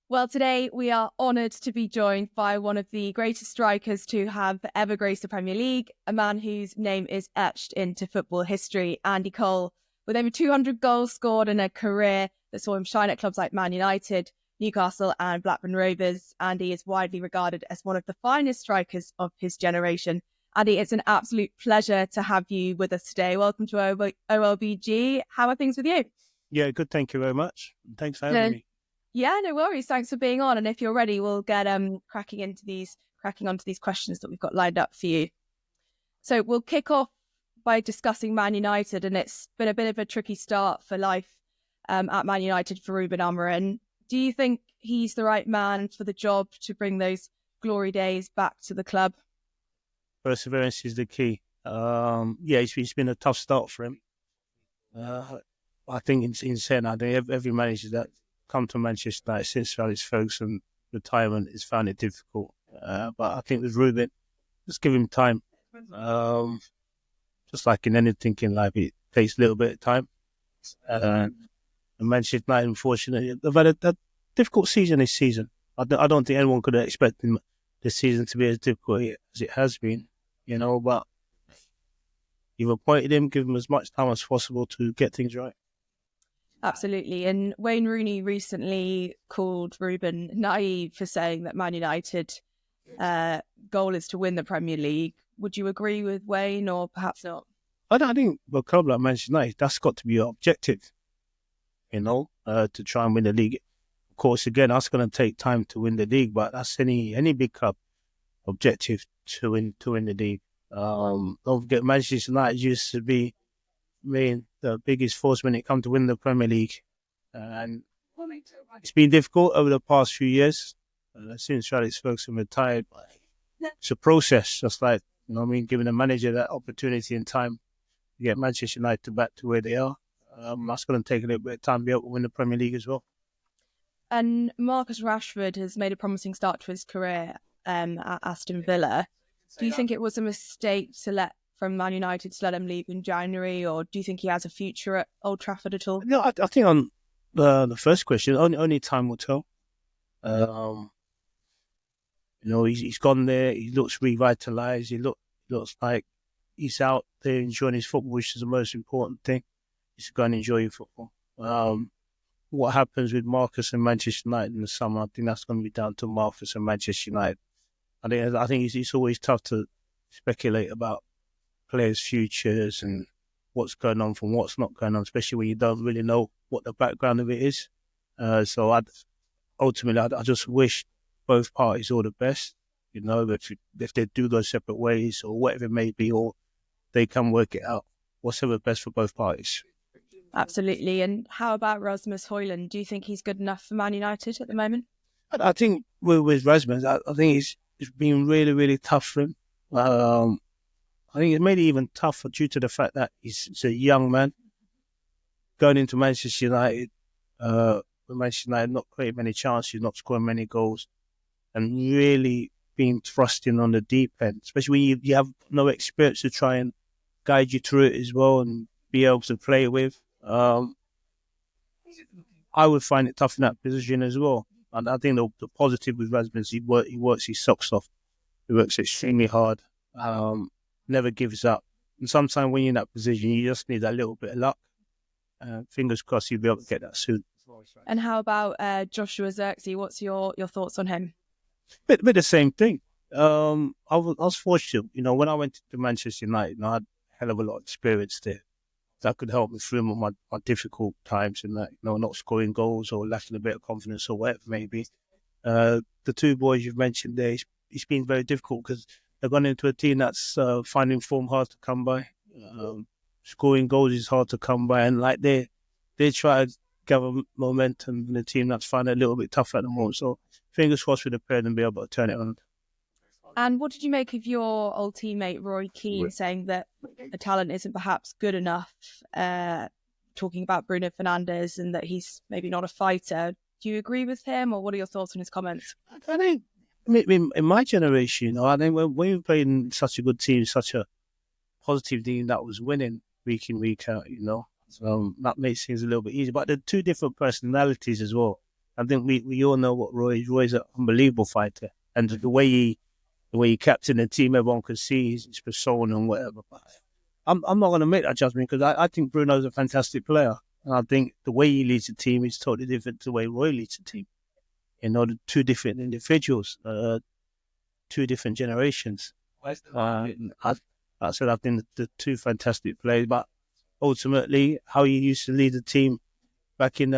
Well, today we are honoured to be joined by one of the greatest strikers to have ever graced the Premier League, a man whose name is etched into football history, Andy Cole, with over 200 goals scored in a career that saw him shine at clubs like Man United, Newcastle and Blackburn Rovers. Andy is widely regarded as one of the finest strikers of his generation. Andy, it's an absolute pleasure to have you with us today. Welcome to OLBG. How are things with you? Yeah, good. Thank you very much. Thanks for having me. Yeah, no worries. Thanks for being on. And if you're ready, we'll get cracking onto these questions that we've got lined up for you. So we'll kick off by discussing Man United, and it's been a bit of a tricky start for life at Man United for Ruben Amorim. Do you think he's the right man for the job to bring those glory days back to the club? Perseverance is the key. It's been a tough start for him. I think in saying that, every manager that come to Manchester United since Alex Ferguson retirement has found it difficult. But I think with Ruben, just give him time. Just like in anything in life, it takes a little bit of time. And Manchester United, unfortunately, they've had a difficult season this season. I don't think anyone could have expected this season to be as difficult as it has been, but you've appointed him, give him as much time as possible to get things right. Absolutely. And Wayne Rooney recently called Ruben naive for saying that Man United goal is to win the Premier League. Would you agree with Wayne, or perhaps not? I think a club like Manchester United, that's got to be your objective, to try and win the league. Of course, again, that's going to take time to win the league, but that's any big club objective to win the league. Don't forget, Manchester United used to be the biggest force when it comes to win the Premier League, and it's been difficult over the past few years since Alex Ferguson retired. It's a process, just like giving a manager that opportunity and time to get Manchester United back to where they are. That's going to take a little bit of time to be able to win the Premier League as well. And Marcus Rashford has made a promising start to his career at Aston Villa. Do you think it was a mistake from Man United to let him leave in January, or do you think he has a future at Old Trafford at all? No, I think on the first question, only time will tell. He's gone there. He looks revitalised. He looks like he's out there enjoying his football, which is the most important thing. He's going to enjoy your football. What happens with Marcus and Manchester United in the summer, I think that's going to be down to Marcus and Manchester United. I think it's always tough to speculate about players' futures and what's going on from what's not going on, especially when you don't really know what the background of it is. So I just wish both parties all the best. If they do go separate ways or whatever it may be, or they can work it out, whatever best for both parties. Absolutely. And how about Rasmus Højlund? Do you think he's good enough for Man United at the moment? I think with Rasmus, I think it's been really, really tough for him. I think it made it even tougher due to the fact that he's a young man going into Manchester United. With Manchester United not creating many chances, not scoring many goals, and really being thrust in on the deep end, especially when you have no experience to try and guide you through it as well and be able to play with. I would find it tough in that position as well. And I think the positive with Rasmus, he works his socks off. He works extremely hard, never gives up. And sometimes when you're in that position, you just need that little bit of luck. Fingers crossed you'll be able to get that soon. And how about Joshua Zirkzee? What's your thoughts on him? Bit the same thing. I was fortunate, when I went to Manchester United, I had a hell of a lot of experience there. That could help me through my difficult times and that, not scoring goals or lacking a bit of confidence or whatever it may be. The two boys you've mentioned there, it's been very difficult because they've gone into a team that's finding form hard to come by. Scoring goals is hard to come by, and like they try to gather momentum in a team that's finding it a little bit tough at the moment. So fingers crossed with the pair and be able to turn it on. And what did you make of your old teammate Roy Keane saying that the talent isn't perhaps good enough, talking about Bruno Fernandes and that he's maybe not a fighter? Do you agree with him, or what are your thoughts on his comments? I think in my generation, I think when we played in such a good team, such a positive team that was winning week in, week out, so that makes things a little bit easier. But they're two different personalities as well. I think we all know what Roy is. Roy's an unbelievable fighter, and the way he captained the team, everyone could see his persona and whatever. But I'm not going to make that judgment because I think Bruno's a fantastic player, and I think the way he leads the team is totally different to the way Roy leads the team. You know, the two different individuals, two different generations. I said I think the two fantastic players, but ultimately, how he used to lead the team back in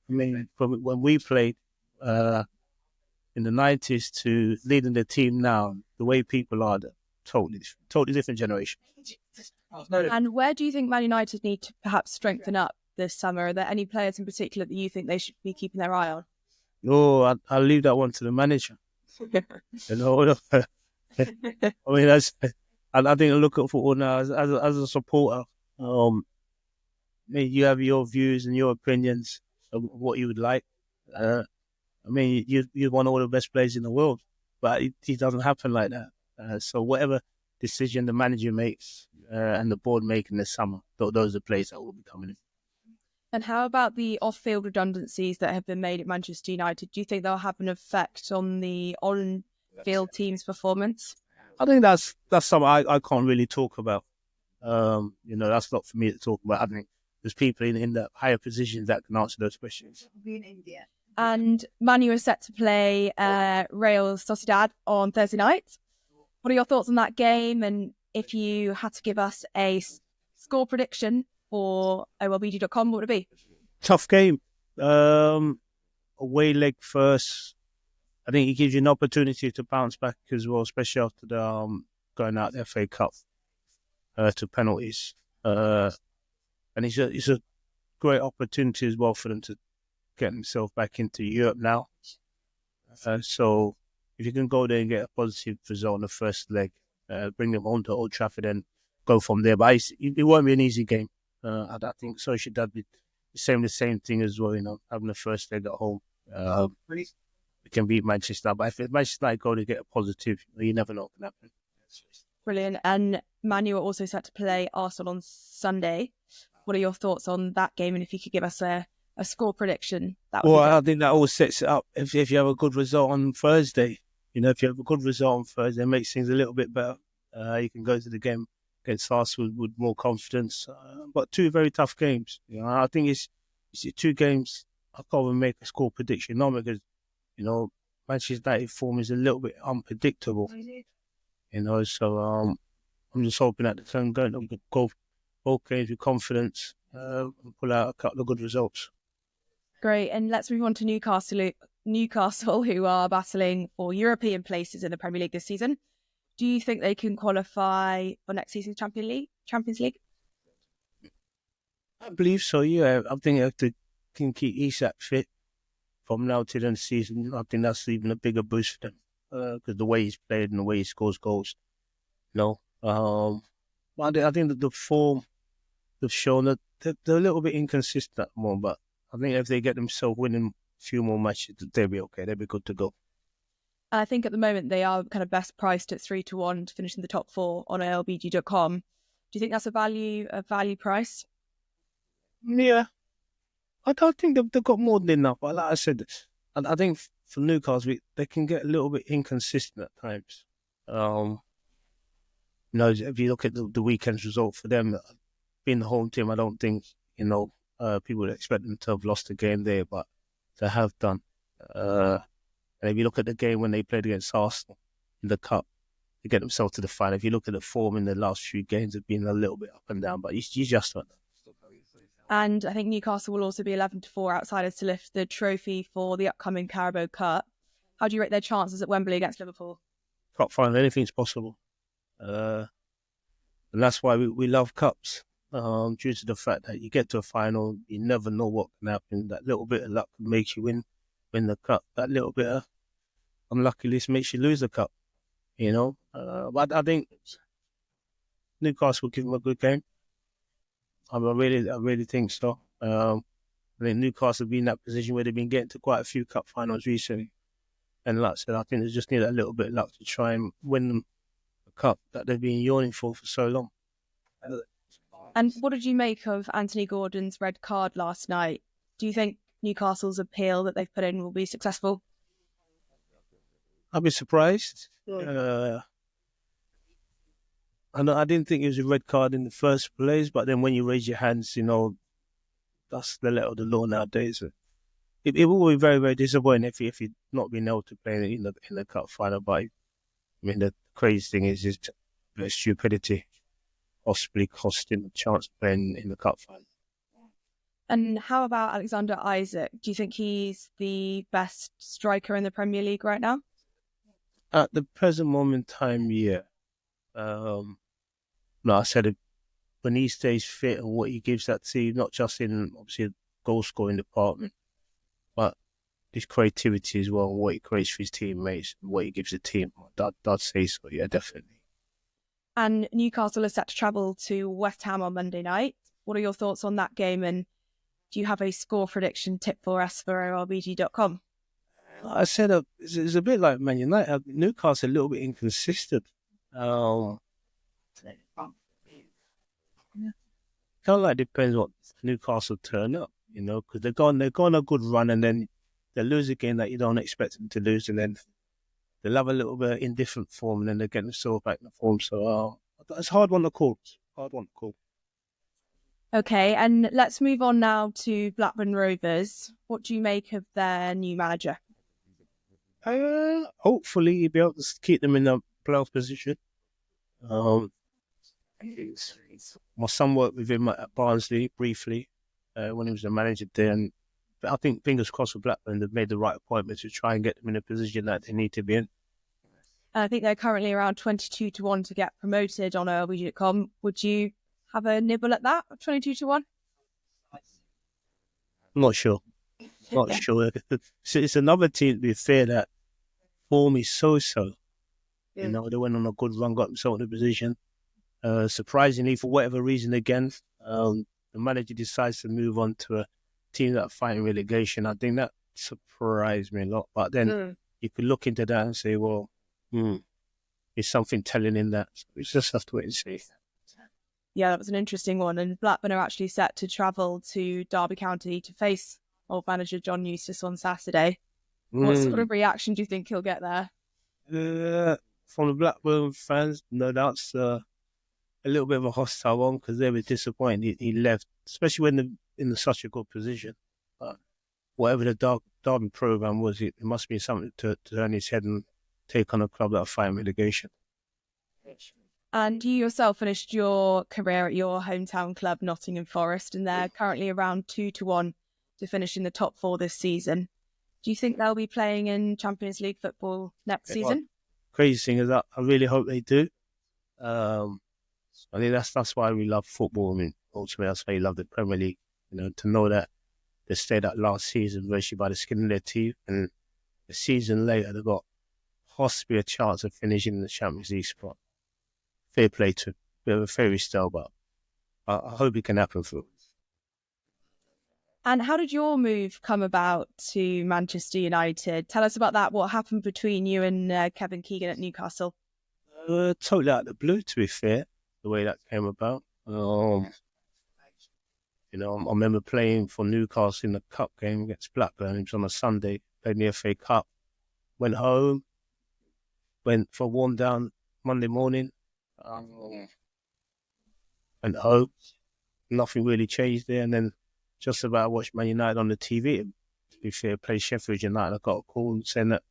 when we played in the 90s to leading the team now, the way people are, totally different generation. And where do you think Man United need to perhaps strengthen up this summer? Are there any players in particular that you think they should be keeping their eye on? No, I'll leave that one to the manager. You know, I mean, I think I look at football now as a supporter. You have your views and your opinions of what you would like. I mean, you want all the best players in the world, but it doesn't happen like that. So whatever decision the manager makes and the board make in the summer, those are the players that will be coming in. And how about the off-field redundancies that have been made at Manchester United? Do you think they'll have an effect on the on-field team's performance? I think that's something I can't really talk about. That's not for me to talk about. I think there's people in the higher positions that can answer those questions. And Man U is set to play Real Sociedad on Thursday night. What are your thoughts on that game? And if you had to give us a score prediction for OLBG.com, what would it be? Tough game. Away leg first. I think it gives you an opportunity to bounce back as well, especially after the going out the FA Cup to penalties. And it's a great opportunity as well for them to get themselves back into Europe now. So if you can go there and get a positive result on the first leg, bring them on to Old Trafford and go from there. But it won't be an easy game. I think Sociedad be the same thing as well, having the first leg at home. We can beat Manchester, but if Manchester United go to get a positive, you never know what can happen. Brilliant. And Man U are also set to play Arsenal on Sunday. What are your thoughts on that game? And if you could give us a score prediction, that would be good. I think that all sets it up. If you have a good result on Thursday, if you have a good result on Thursday, it makes things a little bit better. You can go to the game against Arsenal with more confidence. But two very tough games. I think it's two games. I can't even make a score prediction now because, Manchester United form is a little bit unpredictable. So I'm just hoping that they can go both games with confidence and pull out a couple of good results. Great. And let's move on to Newcastle, who are battling for European places in the Premier League this season. Do you think they can qualify for next season's Champions League? I believe so, yeah. I think if they can keep Isak fit from now to the end of the season, I think that's even a bigger boost for them because the way he's played and the way he scores goals. But I think that the form they've shown that they're a little bit inconsistent at the moment, but I think if they get themselves winning a few more matches, they'll be okay. They'll be good to go. I think at the moment they are kind of best priced at 3-1 to finish in the top 4 on OLBG.com. Do you think that's a value price? Yeah. I don't think they've got more than enough. But like I said, I think for Newcastle, they can get a little bit inconsistent at times. If you look at the weekend's result for them, being the home team, I don't think, people would expect them to have lost the game there, but they have done. And if you look at the game when they played against Arsenal in the Cup, they get themselves to the final. If you look at the form in the last few games, it's been a little bit up and down, but you just don't know. And I think Newcastle will also be 11-4 outsiders to lift the trophy for the upcoming Carabao Cup. How do you rate their chances at Wembley against Liverpool? Cup final, anything's possible. And that's why we love cups. Due to the fact that you get to a final, you never know what can happen. That little bit of luck makes you win the cup. That little bit of unluckiness makes you lose the cup. But I think Newcastle will give them a good game. I really think so. I think Newcastle have been in that position where they've been getting to quite a few cup finals recently. And like I said, I think they just need a little bit of luck to try and win them a cup that they've been yearning for so long. And what did you make of Anthony Gordon's red card last night? Do you think Newcastle's appeal that they've put in will be successful? I'll be surprised. I didn't think it was a red card in the first place, but then when you raise your hands, that's the letter of the law nowadays. It will be very, very disappointing if you've not been able to play in the cup final. But I mean, the crazy thing is the stupidity, possibly costing the chance of playing in the cup final. And how about Alexander Isak? Do you think he's the best striker in the Premier League right now? At the present moment in time, yeah. No, I said it, when he stays fit and what he gives that team, not just in obviously the goal scoring department, but his creativity as well, what he creates for his teammates, what he gives the team. I'd say so, yeah, definitely. And Newcastle is set to travel to West Ham on Monday night. What are your thoughts on that game? And do you have a score prediction tip for us for OLBG.com? I said it's a bit like Man United. Newcastle a little bit inconsistent. Kind of like depends what Newcastle turn up, because they're going a good run and then they lose a game that you don't expect them to lose, and then they'll have a little bit of indifferent form and then they get themselves back in the form. So it's a hard one to call. Okay, and let's move on now to Blackburn Rovers. What do you make of their new manager? Hopefully he'll be able to keep them in a playoff position. My son worked with him at Barnsley briefly when he was the manager there, and I think fingers crossed for Blackburn, they've made the right appointment to try and get them in a position that they need to be in. I think they're currently around 22-1 to get promoted on OLBG.com. Would you have a nibble at that, 22-1? I'm not sure. Sure. It's another team, to be fair, that form is so-so. They went on a good run, got themselves in a position. Surprisingly, for whatever reason, again, the manager decides to move on to a team that are fighting relegation. I think that surprised me a lot. But then you could look into that and say, well, is something telling in that? So we just have to wait and see. Yeah, that was an interesting one. And Blackburn are actually set to travel to Derby County to face old manager John Eustace on Saturday. What sort of reaction do you think he'll get there? From the Blackburn fans, no, that's a little bit of a hostile one because they were disappointed he left, especially when in such a good position. But whatever the Derby programme was, it must be something to turn his head and take on a club that are fighting relegation. And you yourself finished your career at your hometown club, Nottingham Forest, and they're currently around 2-1 to finish in the top 4 this season. Do you think they'll be playing in Champions League football next season? Crazy thing is that I really hope they do. I think that's why we love football. I mean, ultimately, that's why you love the Premier League. To know that they stayed that last season virtually by the skin of their teeth, and a season later they got possibly a chance of finishing in the Champions League spot. Fair play to bit of a fairy tale, but I hope it can happen for us. And how did your move come about to Manchester United? Tell us about that. What happened between you and Kevin Keegan at Newcastle? Totally out of the blue, to be fair, the way that came about. I remember playing for Newcastle in the cup game against Blackburn. It was on a Sunday, played in the FA Cup. Went home, went for a warm down Monday morning. Went home. Nothing really changed there. And then just about I watched Man United on the TV. To be fair, played Sheffield United. I got a call saying that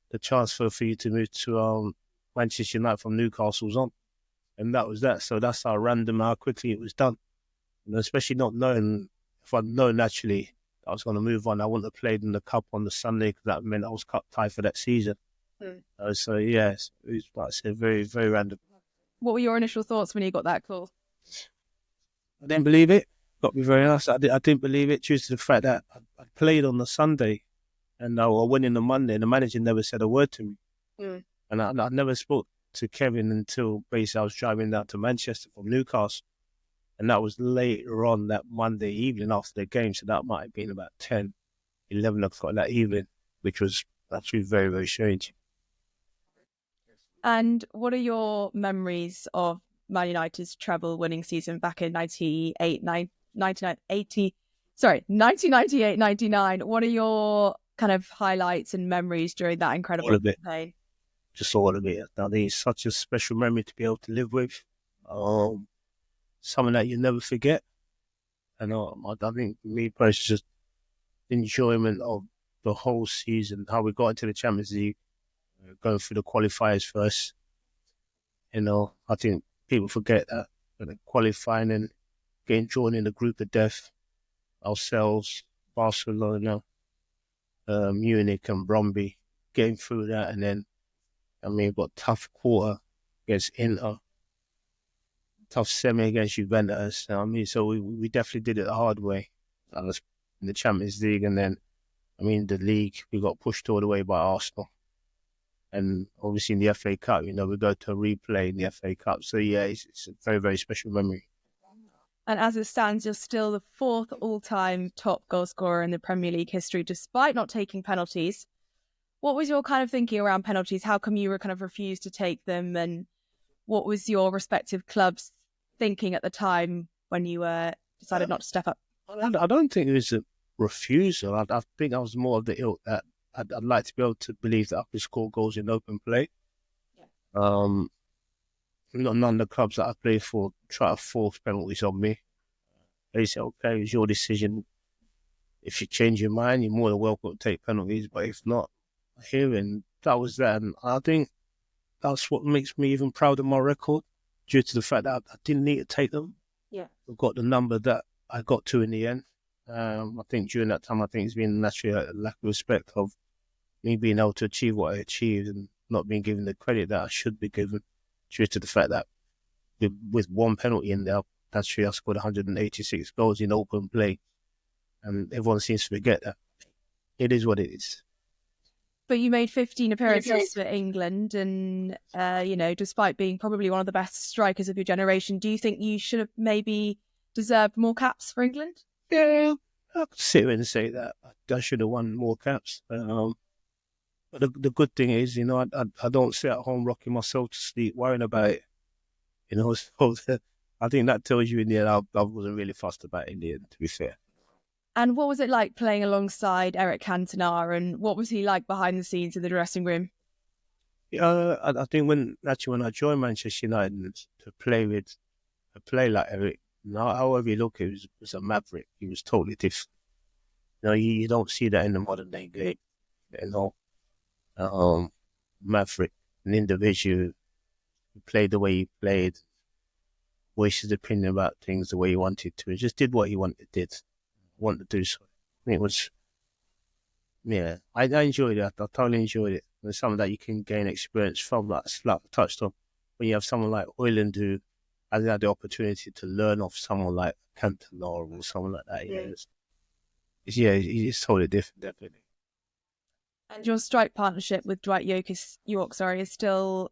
the transfer for you to move to Manchester United from Newcastle was on. And that was that. So that's how random, how quickly it was done. And especially not knowing, if I'd known actually I was going to move on, I wouldn't have played in the cup on the Sunday because that meant I was cup tied for that season. So, yes, it was, like I said, very, very random. What were your initial thoughts when you got that call? I didn't believe it. Got to be very honest. I didn't believe it due to the fact that I played on the Sunday and I went in the Monday and the manager never said a word to me. And I never spoke to Kevin until basically I was driving down to Manchester from Newcastle. And that was later on that Monday evening after the game. So that might have been about 10, 11 o'clock that evening, which was actually very, very strange. And what are your memories of Man United's treble-winning season back in 1980, Sorry, 1998-99. What are your kind of highlights and memories during that incredible All of it. campaign? Just all of it. I think it's such a special memory to be able to live with. Something that you never forget. And I think for me personally, just enjoyment of the whole season, how we got into the Champions League, going through the qualifiers first. I think people forget that qualifying and getting drawn in the group of death, ourselves, Barcelona, Munich and Bromby, getting through that, and then we've got tough quarter against Inter, tough semi against Juventus. So we definitely did it the hard way. In the Champions League, and then the league, we got pushed all the way by Arsenal. And obviously in the FA Cup, we go to a replay in the FA Cup. So yeah, it's a very, very special memory. And as it stands, you're still the 4th all-time top goal scorer in the Premier League history, despite not taking penalties. What was your kind of thinking around penalties? How come you were kind of refused to take them? And what was your respective clubs thinking at the time when you decided not to step up? I don't think it was a refusal. I think I was more of the ilk that I'd like to be able to believe that I could score goals in open play. Yeah. None of the clubs that I played for try to force penalties on me. They say, okay, it's your decision. If you change your mind, you're more than welcome to take penalties. But if not, hearing that was that. And I think that's what makes me even proud of my record, due to the fact that I didn't need to take them. Yeah. I got the number that I got to in the end. I think during that time, it's been naturally a lack of respect of me being able to achieve what I achieved and not being given the credit that I should be given, due to the fact that with one penalty in there, naturally I scored 186 goals in open play. And everyone seems to forget that. It is what it is. But you made 15 appearances for England and, despite being probably one of the best strikers of your generation, do you think you should have maybe deserved more caps for England? Yeah, I could sit here and say that I should have won more caps. But the good thing is, I don't sit at home rocking myself to sleep, worrying about it. So I think that tells you in the end I wasn't really fussed about it in the end, to be fair. And what was it like playing alongside Eric Cantona, and what was he like behind the scenes in the dressing room? Yeah, I think when I joined Manchester United to play like Eric, however you look, he was a maverick. He was totally different. You don't see that in the modern day game. Maverick, an individual who played the way he played, voiced his opinion about things the way he wanted to. He just did what he wanted to do. So I think it was, yeah, I enjoyed it. I totally enjoyed it. It's something that you can gain experience from, like I touched on. When you have someone like Oyland who has had the opportunity to learn off someone like Cantona or someone like that, it's totally different, definitely. And your strike partnership with Dwight Yorke is still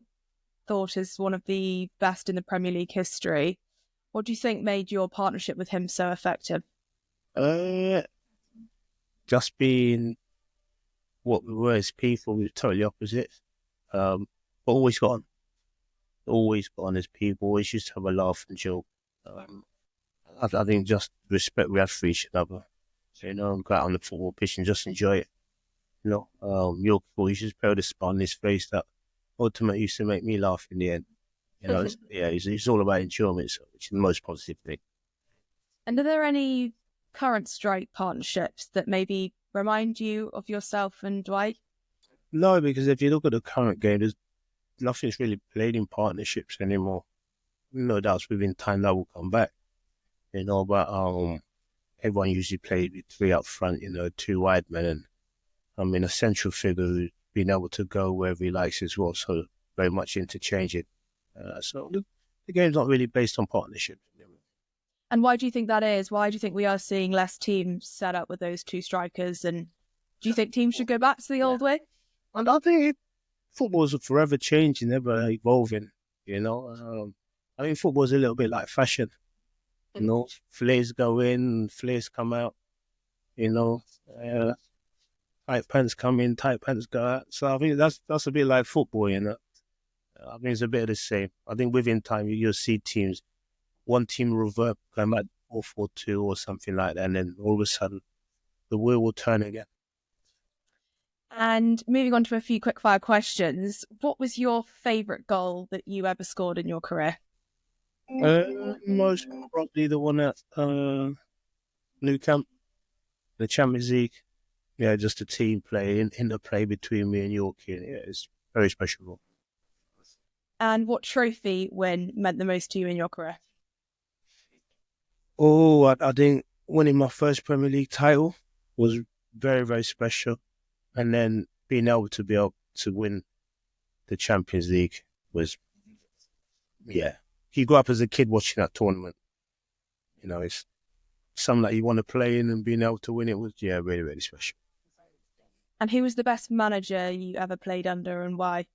thought as one of the best in the Premier League history. What do you think made your partnership with him so effective? Just being what we were as people, we were totally opposite. But always got on as people, always used to have a laugh and joke. I think just respect we had for each other. So, go out on the football pitch and just enjoy it. Yorke always just put a smile on his face that ultimately used to make me laugh in the end. It's all about enjoyment, which is the most positive thing. And are there any current strike partnerships that maybe remind you of yourself and Dwight? No, because if you look at the current game, there's nothing's really played in partnerships anymore. No doubts within time that will come back. But everyone usually plays with 3 up front, 2 wide men, and a central figure who's been able to go wherever he likes as well. So very much interchanging. So the game's not really based on partnerships. And why do you think that is? Why do you think we are seeing less teams set up with those 2 strikers? And do you think teams should go back to the old way? And I think football's forever changing, ever evolving. I think football's a little bit like fashion. Flares go in, flares come out. Tight pants come in, tight pants go out. So I think that's a bit like football. I think it's a bit of the same. I think within time you'll see teams. One team revert, going back 4-4-2 or something like that, and then all of a sudden the wheel will turn again. And moving on to a few quickfire questions, what was your favourite goal that you ever scored in your career? Most probably the one at Newcastle, the Champions League. Yeah, just a team play, in the play between me and Yorke. Yeah, it's very special. And what trophy win meant the most to you in your career? Oh, I think winning my first Premier League title was very, very special. And then being able to win the Champions League was, yeah. You grew up as a kid watching that tournament. You know, it's something that you want to play in, and being able to win it was, yeah, really, really special. And who was the best manager you ever played under, and why?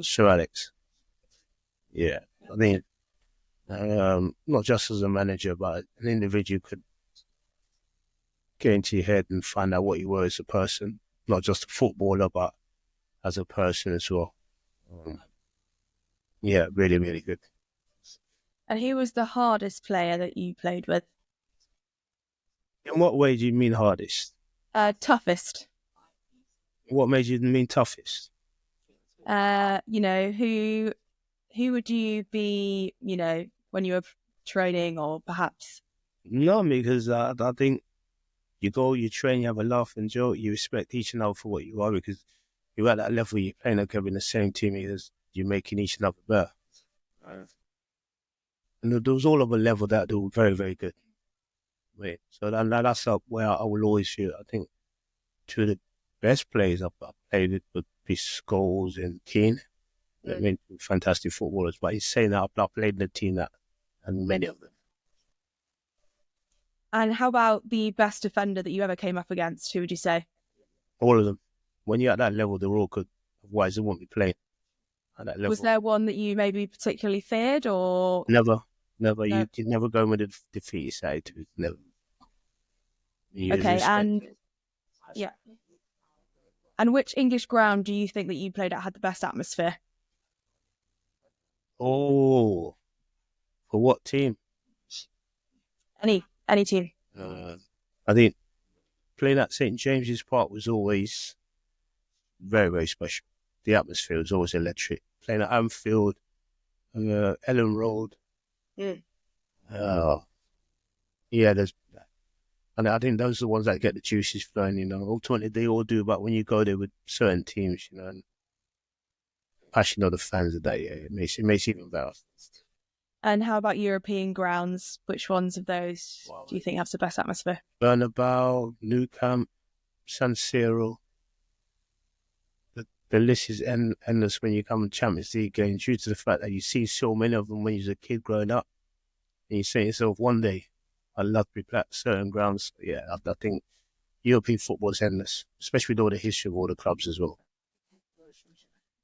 Sir Alex. Yeah, I mean, not just as a manager, but an individual could get into your head and find out what you were as a person, not just a footballer, but as a person as well. Yeah, really, really good. And who was the hardest player that you played with? In what way do you mean hardest? Toughest. What made you mean toughest? Who would you be, when you were training, or perhaps? No, because I think you go, you train, you have a laugh and joke, you respect each and other for what you are, because you're at that level, you're playing together in the same team, as you're making each and other better. And there was all of a level that they were very, very good. Right. So that's up where I will always feel. I think two of the best players I've played with would be Scholes and Keane. I mean, fantastic footballers. But he's saying that I've played in a team that, and many of them. And how about the best defender that you ever came up against? Who would you say? All of them. When you're at that level, they're all good. Otherwise, they won't be playing at that level. Was there one that you maybe particularly feared, or? Never. No. You never go with a defeated side. Never. Okay, and yeah. And which English ground do you think that you played at had the best atmosphere? Oh, for what team? Any team. I think playing at St James's Park was always very, very special. The atmosphere was always electric. Playing at Anfield, Ellen Road. And I think those are the ones that get the juices flowing, Ultimately, they all do, but when you go there with certain teams, and passion of the fans of that, it makes it even better. And how about European grounds? Which ones of those do you think have the best atmosphere? Bernabeu, Newcastle, San Siro. The list is endless when you come to Champions League games, due to the fact that you see so many of them when you were a kid growing up. And you say to yourself, one day, I'd love to be playing certain grounds. Yeah, I think European football is endless, especially with all the history of all the clubs as well.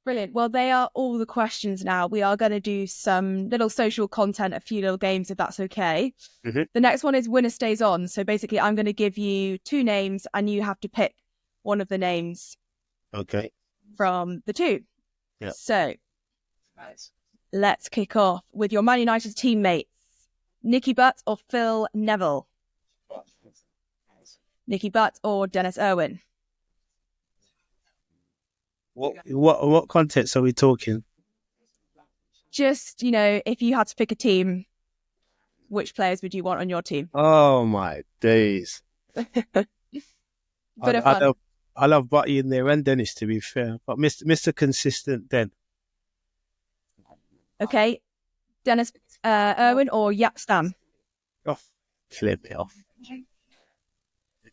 Brilliant. Well, they are all the questions now. We are going to do some little social content, a few little games, if that's okay. Mm-hmm. The next one is Winner Stays On. So basically, I'm going to give you two names and you have to pick one of the names. Okay. From the two. Yeah. So let's kick off with your Man United teammates. Nicky Butt or Phil Neville? Nicky Butt or Dennis Irwin? What context are we talking? Just, if you had to pick a team, which players would you want on your team? Oh my days. Bit of fun. I love Butty in there and Dennis, to be fair. But Mr. Consistent then. Okay. Dennis Irwin or Yap Stam? Oh, killing me off.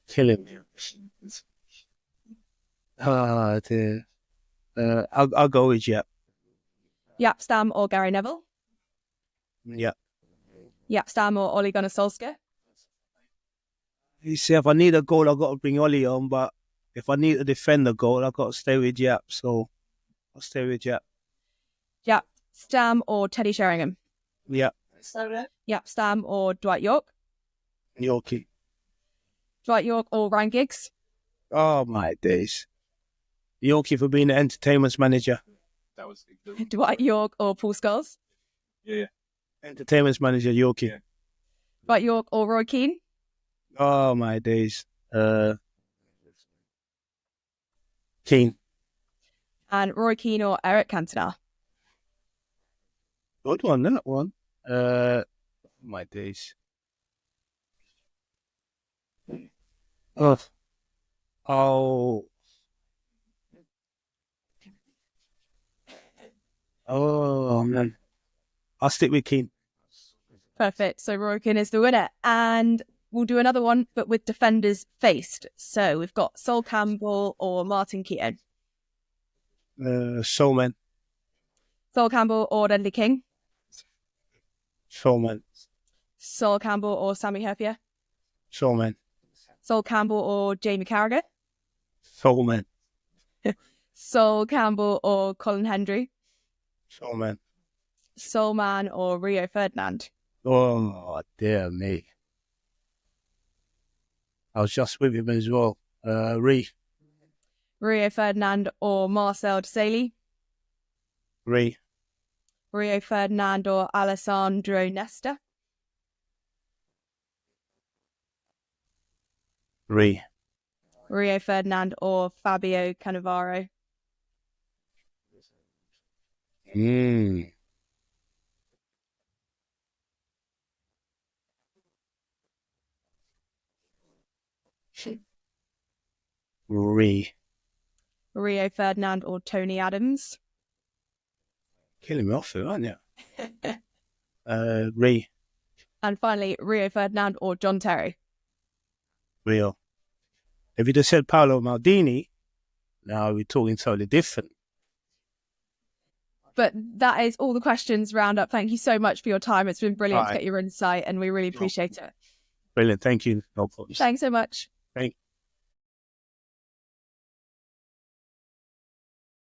Killing me off. Oh, dear. I'll go with Yap. Yap Stam or Gary Neville? Yeah. Yap Stam or Ole Gunnar Solskjaer? You see, if I need a goal, I've got to bring Ollie on, but if I need to defend the goal, I've got to stay with Yap, so I'll stay with Yap. Yap Stam or Teddy Sheringham? Yap. Yap Stam or Dwight Yorke? Yorke. Dwight Yorke or Ryan Giggs? Oh my days. Yorke for being the entertainment manager. That was Dwight Yorke or Paul Scholes? Yeah. Entertainment manager, Yorke. Dwight Yorke or Roy Keane? Oh, my days. Keane. And Roy Keane or Eric Cantona? Good one, that one. My days. Oh. Oh. Oh, man. I'll stick with Keane. Perfect. So Roy Keane is the winner. And we'll do another one, but with defenders faced. So we've got Sol Campbell or Martin Keown. Showman. Sol Campbell or Dudley King. Showman. Sol Campbell or Sammy Herfier. Showman. Sol Campbell or Jamie Carragher. Showman. Sol Campbell or Colin Hendry. Showman. Sol Man or Rio Ferdinand. Oh, dear me. I was just with him as well. Rio Ferdinand or Marcel Desailly. Rio Ferdinand or Alessandro Nesta. Rio Ferdinand or Fabio Cannavaro. Rio Ferdinand or Tony Adams. Killing me off there, aren't you? And finally, Rio Ferdinand or John Terry. Rio. If you just said Paolo Maldini, now we're talking totally different. But that is all the questions round up. Thank you so much for your time. It's been brilliant to get your insight and we really appreciate it. Brilliant. Thank you. No problem. Thanks so much.